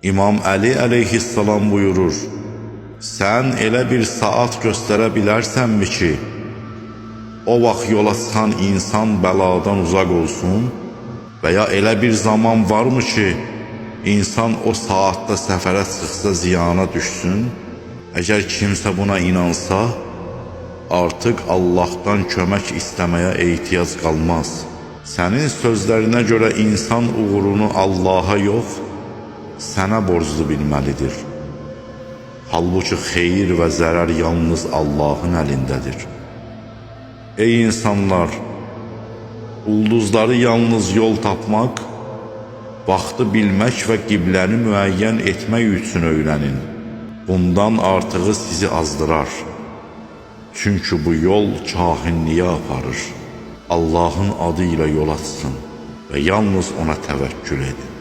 İmam Əli əleyhissalam buyurur: sən elə bir saat göstərə bilərsənmi ki, o vaxt yola çıxan insan bəladan uzaq olsun və ya elə bir zaman varmı ki, insan o saatda səfərə çıxsa ziyana düşsün? Əgər kimsə buna inansa, artıq Allahdan kömək istəməyə ehtiyac qalmaz. Sənin sözlərinə görə insan uğurunu Allaha yox, sənə borclu bilməlidir. Halbuki xeyir və zərər yalnız Allahın əlindədir. Ey insanlar! Ulduzları yalnız yol tapmaq, vaxtı bilmək və qibləni müəyyən etmək üçün öyrənin. Bundan artığı sizi azdırar. Çünki bu yol kahinliyə aparır. Allahın adı ilə yola çıxın və yalnız ona təvəkkül edin.